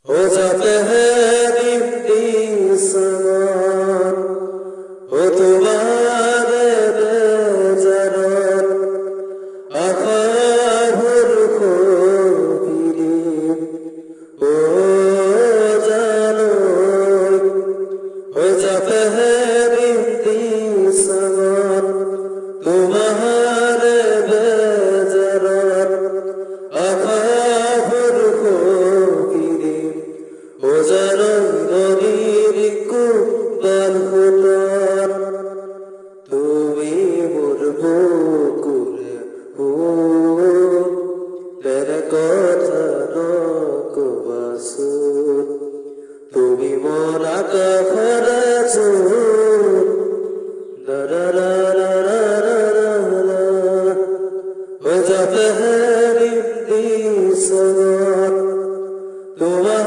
हो जाते हैं दीप्ति समान हो तुम्हारे बेजरार आखाहुर को गिरी हो जानो हो जाते हैं दीप्ति समान तुम्हारे बेजरार आखाहुर को गिरी हो जानो नदीर कुबाल होतार তুমি মোর বুকুরে ও তেরে কথা নকবাসু তুমি মোর আকাশে हो जाते हैं रिश्ते सवार तुम्हारे